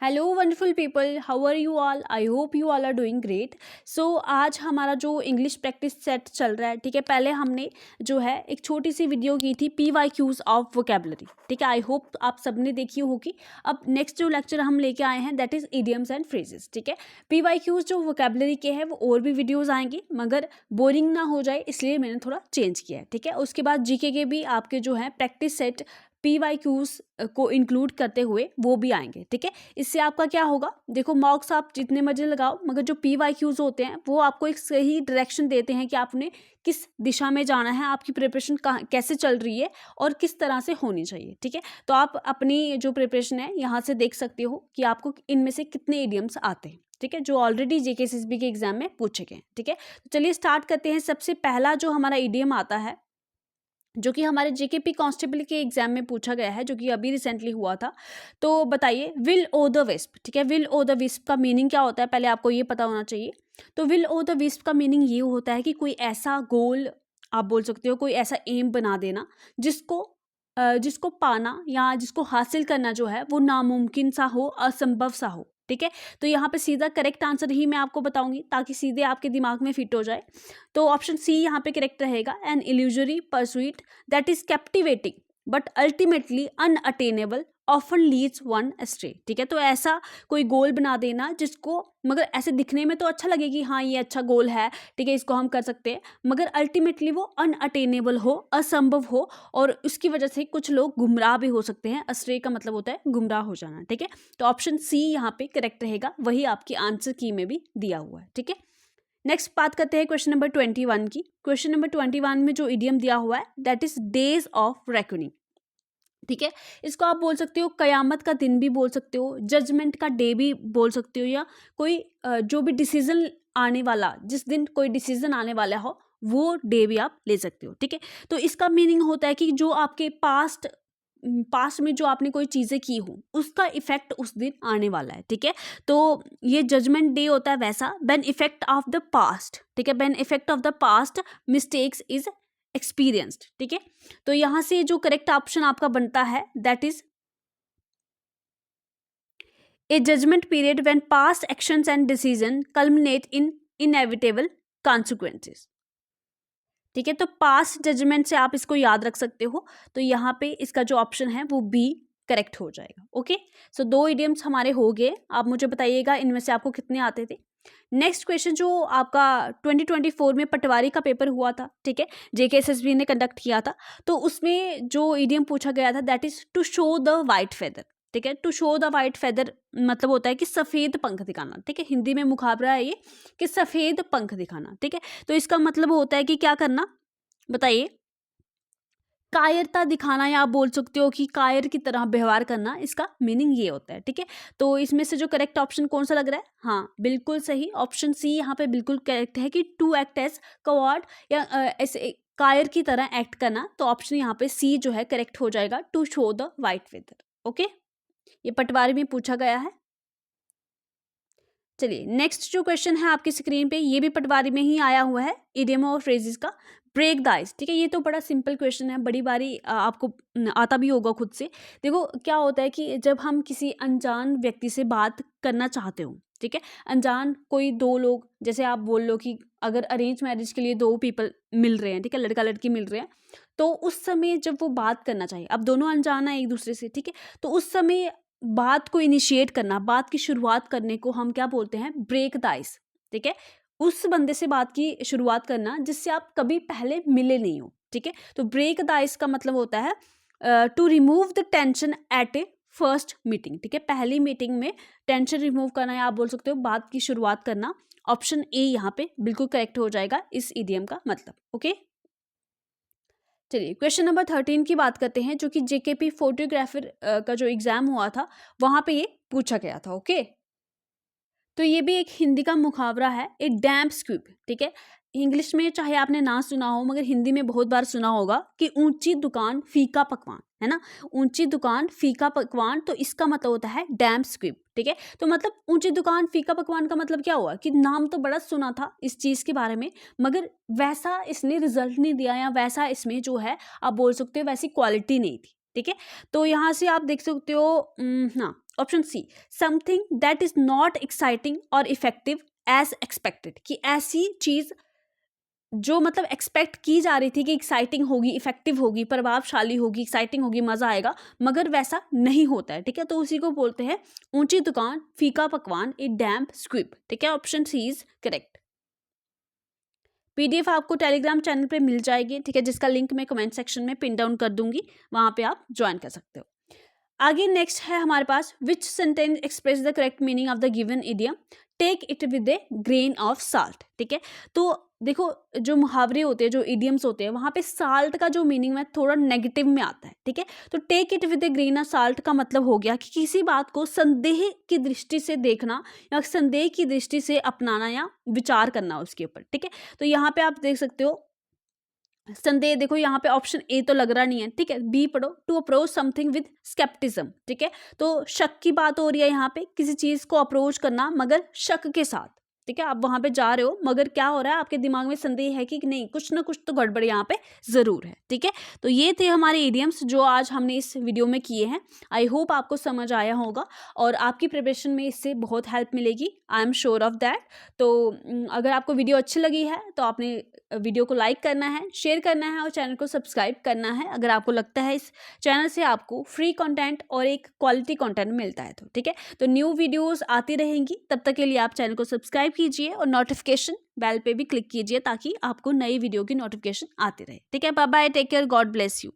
Hello wonderful people, how are you all? I hope you all are doing great. So आज हमारा जो English practice set चल रहा है, ठीक है। पहले हमने जो है एक छोटी सी वीडियो की थी PYQs ऑफ वोकेबलरी, ठीक है। आई होप आप सबने देखी होगी। अब नेक्स्ट जो लेक्चर हम लेके आए हैं that is idioms and phrases, ठीक है। PYQs जो वोकेबलरी के हैं वो और भी वीडियोज़ आएंगी, मगर बोरिंग ना हो जाए इसलिए मैंने थोड़ा चेंज किया है, ठीक है। उसके बाद GK के भी आपके जो है प्रैक्टिस सेट PYQs को इंक्लूड करते हुए वो भी आएंगे, ठीक है। इससे आपका क्या होगा, देखो मार्क्स आप जितने मर्जी लगाओ, मगर जो PYQs होते हैं वो आपको एक सही डायरेक्शन देते हैं कि आपने किस दिशा में जाना है, आपकी प्रिपरेशन कहाँ कैसे चल रही है और किस तरह से होनी चाहिए, ठीक है। तो आप अपनी जो प्रिपरेशन है यहाँ से देख सकते हो कि आपको इनमें से कितने इडियम्स आते हैं, ठीक है, जो ऑलरेडी JK SSB के एग्जाम में पूछे गए, ठीक है। तो चलिए स्टार्ट करते हैं। सबसे पहला जो हमारा इडियम आता है, जो कि हमारे JKP कांस्टेबल के एग्जाम में पूछा गया है, जो कि अभी रिसेंटली हुआ था। तो बताइए, विल ओ द विस्प, ठीक है। विल ओ द विस्प का मीनिंग क्या होता है, पहले आपको ये पता होना चाहिए। तो विल ओ द विस्प का मीनिंग ये होता है कि कोई ऐसा गोल, आप बोल सकते हो कोई ऐसा एम बना देना जिसको पाना या जिसको हासिल करना जो है वो नामुमकिन सा हो, असंभव सा हो, ठीक है। तो यहाँ पे सीधा करेक्ट आंसर ही मैं आपको बताऊंगी ताकि सीधे आपके दिमाग में फिट हो जाए। तो ऑप्शन सी यहाँ पे करेक्ट रहेगा। An illusory pursuit that is captivating but ultimately unattainable often leads one astray, ठीक है। तो ऐसा कोई गोल बना देना जिसको, मगर ऐसे दिखने में तो अच्छा लगे कि हाँ ये अच्छा गोल है, ठीक है, इसको हम कर सकते हैं, मगर अल्टीमेटली वो अनअटेनेबल हो, असंभव हो, और उसकी वजह से कुछ लोग गुमराह भी हो सकते हैं। एस्ट्रे का मतलब होता है गुमराह हो जाना, ठीक है। तो ऑप्शन सी यहाँ पे करेक्ट रहेगा, वही आपकी आंसर की में भी दिया हुआ है, ठीक है। नेक्स्ट बात करते हैं क्वेश्चन नंबर 21 की। क्वेश्चन नंबर 21 में जो इडियम दिया हुआ है that is days of reckoning, ठीक है। इसको आप बोल सकते हो कयामत का दिन भी बोल सकते हो, जजमेंट का डे भी बोल सकते हो, या कोई जो भी डिसीजन आने वाला, जिस दिन कोई डिसीजन आने वाला हो वो डे भी आप ले सकते हो, ठीक है। तो इसका मीनिंग होता है कि जो आपके पास्ट में जो आपने कोई चीज़ें की हो उसका इफेक्ट उस दिन आने वाला है, ठीक है। तो ये जजमेंट डे होता है वैसा, Ben effect of the past, ठीक है, Ben effect of the past mistakes is experienced, ठीक है। तो यहां से जो करेक्ट ऑप्शन आपका बनता है that is a judgement period when past actions and decision culminate in inevitable consequences, ठीक है। तो पास्ट जजमेंट से आप इसको याद रख सकते हो। तो यहाँ पे इसका जो ऑप्शन है वो बी करेक्ट हो जाएगा। ओके, सो 2 इडियम्स हमारे हो गए। आप मुझे बताइएगा इनमें से आपको कितने आते थे। नेक्स्ट क्वेश्चन जो आपका 2024 में पटवारी का पेपर हुआ था, ठीक है, JKSSB ने कंडक्ट किया था। तो उसमें जो इडियम पूछा गया था that is to show the white feather, ठीक है। To show the white feather मतलब होता है कि सफेद पंख दिखाना, ठीक है। हिंदी में मुहावरा है ये कि सफेद पंख दिखाना, ठीक है। तो इसका मतलब होता है कि क्या करना, बताइए, कायरता दिखाना, या आप बोल सकते हो कि कायर की तरह व्यवहार करना, इसका मीनिंग ये होता है, ठीक है। तो इसमें से जो करेक्ट ऑप्शन कौन सा लग रहा है, हाँ बिल्कुल सही, ऑप्शन सी यहाँ पे बिल्कुल करेक्ट है कि टू एक्ट एज कवर्ड, या ऐसे कायर की तरह एक्ट करना। तो ऑप्शन यहाँ पे सी जो है करेक्ट हो जाएगा, to show the white feather. Okay, ये पटवारी में पूछा गया है। चलिए नेक्स्ट जो क्वेश्चन है आपकी स्क्रीन पे, ये भी पटवारी में ही आया हुआ है, इडियम और फ्रेजेस का। ब्रेक द आइस, ठीक है। ये तो बड़ा सिंपल क्वेश्चन है, बड़ी बारी आपको आता भी होगा खुद से। देखो क्या होता है कि जब हम किसी अनजान व्यक्ति से बात करना चाहते हो, ठीक है, अनजान कोई 2 लोग, जैसे आप बोल लो कि अगर अरेंज मैरिज के लिए 2 पीपल मिल रहे हैं, ठीक है, लड़का लड़की मिल रहे हैं, तो उस समय जब वो बात करना चाहिए, अब दोनों अनजान है एक दूसरे से, ठीक है, तो उस समय बात को इनिशिएट करना, बात की शुरुआत करने को हम क्या बोलते हैं, ब्रेक द आइस, ठीक है। उस बंदे से बात की शुरुआत करना जिससे आप कभी पहले मिले नहीं हो, ठीक है। तो ब्रेक द आइस का मतलब होता है to remove the tension at a first meeting, ठीक है। पहली मीटिंग में टेंशन रिमूव करना, या आप बोल सकते हो बात की शुरुआत करना। ऑप्शन ए यहाँ पे बिल्कुल करेक्ट हो जाएगा इस इडियम का मतलब। ओके, चलिए क्वेश्चन नंबर 13 की बात करते हैं, जो कि JKP फोटोग्राफर का जो एग्जाम हुआ था वहां पे ये पूछा गया था। ओके, तो ये भी एक हिंदी का मुहावरा है, ए डैम्प स्क्विब, ठीक है। इंग्लिश में चाहे आपने ना सुना हो, मगर हिंदी में बहुत बार सुना होगा कि ऊंची दुकान फीका पकवान, है ना, ऊंची दुकान फीका पकवान। तो इसका मतलब होता है डैम्प स्क्विब, ठीक है। तो मतलब ऊंची दुकान फीका पकवान का मतलब क्या हुआ कि नाम तो बड़ा सुना था इस चीज के बारे में, मगर वैसा इसने रिजल्ट नहीं दिया, या वैसा इसमें जो है आप बोल सकते हो वैसी क्वालिटी नहीं थी, ठीक है। तो यहाँ से आप देख सकते हो हाँ, option C, something that is not exciting और इफेक्टिव एज एक्सपेक्टेड, कि ऐसी चीज जो मतलब एक्सपेक्ट की जा रही थी कि एक्साइटिंग होगी, इफेक्टिव होगी, प्रभावशाली होगी, एक्साइटिंग होगी, मजा आएगा, मगर वैसा नहीं होता है, ठीक है। तो उसी को बोलते हैं ऊंची दुकान, फीका पकवान, ए डैम्प स्क्विब, ठीक है। Option C is correct. PDF आपको टेलीग्राम चैनल पे मिल जाएगी, ठीक है, जिसका लिंक मैं कमेंट सेक्शन में पिन डाउन कर दूंगी, वहां पे आप ज्वाइन कर सकते हो। आगे नेक्स्ट है हमारे पास, which sentence express the correct meaning of the given idiom, take it with a grain of salt, ठीक है। तो देखो, जो मुहावरे होते हैं, जो इडियम्स होते हैं, वहां पे साल्ट का जो मीनिंग है थोड़ा नेगेटिव में आता है, ठीक है। तो take it with a grain of salt का मतलब हो गया कि किसी बात को संदेह की दृष्टि से देखना या संदेह की दृष्टि से अपनाना या विचार करना उसके ऊपर, ठीक है। तो यहाँ पे आप देख सकते हो संदेह, देखो यहाँ पे ऑप्शन ए तो लग रहा नहीं है, ठीक है। बी पढ़ो, to approach something with scepticism, ठीक है। तो शक की बात हो रही है यहाँ पे, किसी चीज को अप्रोच करना मगर शक के साथ, ठीक है। आप वहां पे जा रहे हो मगर क्या हो रहा है, आपके दिमाग में संदेह है कि नहीं, कुछ ना कुछ तो गड़बड़ यहाँ पे जरूर है, ठीक है। तो ये थे हमारे इडियम्स जो आज हमने इस वीडियो में किए हैं। आई होप आपको समझ आया होगा और आपकी प्रिपरेशन में इससे बहुत हेल्प मिलेगी, I am sure of that. तो अगर आपको वीडियो अच्छी लगी है तो आपने वीडियो को लाइक करना है, शेयर करना है और चैनल को सब्सक्राइब करना है, अगर आपको लगता है इस चैनल से आपको फ्री कंटेंट और एक क्वालिटी कंटेंट मिलता है तो, ठीक है। तो न्यू वीडियोस आती रहेंगी, तब तक के लिए आप चैनल को सब्सक्राइब कीजिए और नोटिफिकेशन बेल पे भी क्लिक कीजिए ताकि आपको नई वीडियो की नोटिफिकेशन आती रहे, ठीक है। Bye bye, take care, God bless you.